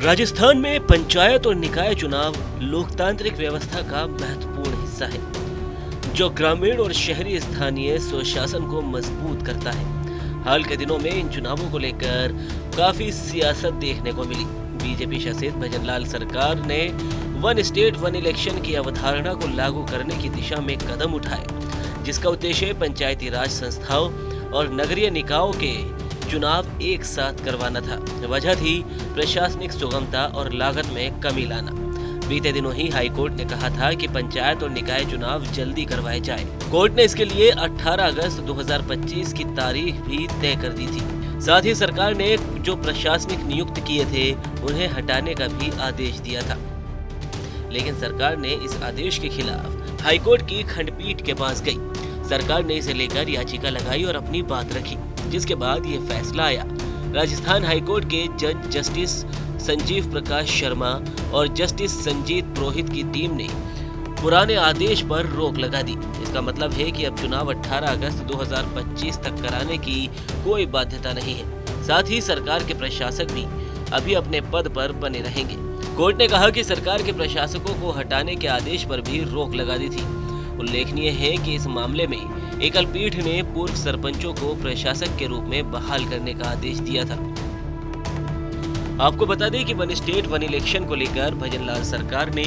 राजस्थान में पंचायत और निकाय चुनाव लोकतांत्रिक व्यवस्था का महत्वपूर्ण हिस्सा है, जो ग्रामीण और शहरी स्थानीय स्वशासन को मजबूत करता है। हाल के दिनों में इन चुनावों को लेकर काफी सियासत देखने को मिली। बीजेपी शासित भजनलाल सरकार ने वन स्टेट वन इलेक्शन की अवधारणा को लागू करने की दिशा में कदम उठाए, जिसका उद्देश्य पंचायती राज संस्थाओं और नगरीय निकायों के चुनाव एक साथ करवाना था। वजह थी प्रशासनिक सुगमता और लागत में कमी लाना। बीते दिनों ही हाईकोर्ट ने कहा था कि पंचायत और निकाय चुनाव जल्दी करवाए जाए। कोर्ट ने इसके लिए 18 अगस्त 2025 की तारीख भी तय कर दी थी। साथ ही सरकार ने जो प्रशासनिक नियुक्त किए थे उन्हें हटाने का भी आदेश दिया था, लेकिन सरकार ने इस आदेश के खिलाफ हाईकोर्ट की खंडपीठ के पास गई। सरकार ने इसे लेकर याचिका लगाई और अपनी बात रखी, जिसके बाद ये फैसला आया। राजस्थान हाईकोर्ट के जज जस्टिस संजीव प्रकाश शर्मा और जस्टिस संजीत पुरोहित की टीम ने पुराने आदेश पर रोक लगा दी। इसका मतलब है कि अब चुनाव 18 अगस्त 2025 तक कराने की कोई बाध्यता नहीं है। साथ ही सरकार के प्रशासक भी अभी अपने पद पर बने रहेंगे। कोर्ट ने कहा कि सरकार के प्रशासकों को हटाने के आदेश पर भी रोक लगा दी थी। उल्लेखनीय है कि इस मामले में एकल पीठ ने पूर्व सरपंचों को प्रशासक के रूप में बहाल करने का आदेश दिया था। आपको बता दें कि वन स्टेट वन इलेक्शन को लेकर भजनलाल सरकार ने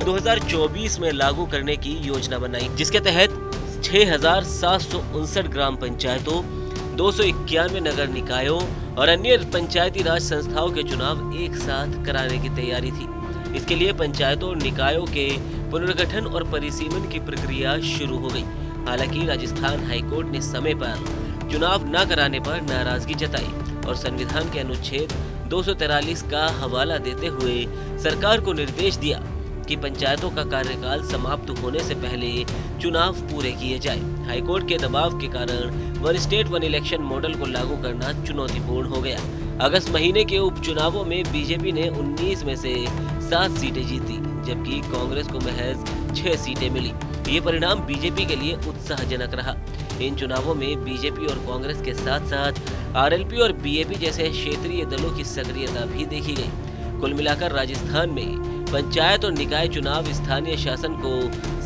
2024 में लागू करने की योजना बनाई, जिसके तहत 6,759 ग्राम पंचायतों, 291 नगर निकायों और अन्य पंचायती राज संस्थाओं के चुनाव एक साथ कराने की तैयारी थी। इसके लिए पंचायतों और निकायों के पुनर्गठन और परिसीमन की प्रक्रिया शुरू हो गई। हालांकि राजस्थान हाईकोर्ट ने समय पर चुनाव न कराने पर नाराजगी जताई और संविधान के अनुच्छेद 243 का हवाला देते हुए सरकार को निर्देश दिया कि पंचायतों का कार्यकाल समाप्त होने से पहले चुनाव पूरे किए जाए। हाईकोर्ट के दबाव के कारण one state one election model को लागू करना चुनौतीपूर्ण हो गया। अगस्त महीने के उपचुनावों में बीजेपी ने 19 में से 7 सीटें जीती, जबकि कांग्रेस को महज 6 सीटें मिली। ये परिणाम बीजेपी के लिए उत्साहजनक रहा। इन चुनावों में बीजेपी और कांग्रेस के साथ साथ आरएलपी और बीएपी जैसे क्षेत्रीय दलों की सक्रियता भी देखी गई। कुल मिलाकर राजस्थान में पंचायत और निकाय चुनाव स्थानीय शासन को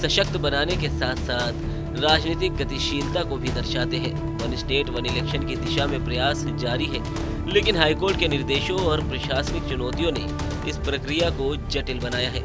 सशक्त बनाने के साथ साथ राजनीतिक गतिशीलता को भी दर्शाते हैं। वन स्टेट वन इलेक्शन की दिशा में प्रयास जारी है, लेकिन हाईकोर्ट के निर्देशों और प्रशासनिक चुनौतियों ने इस प्रक्रिया को जटिल बनाया है।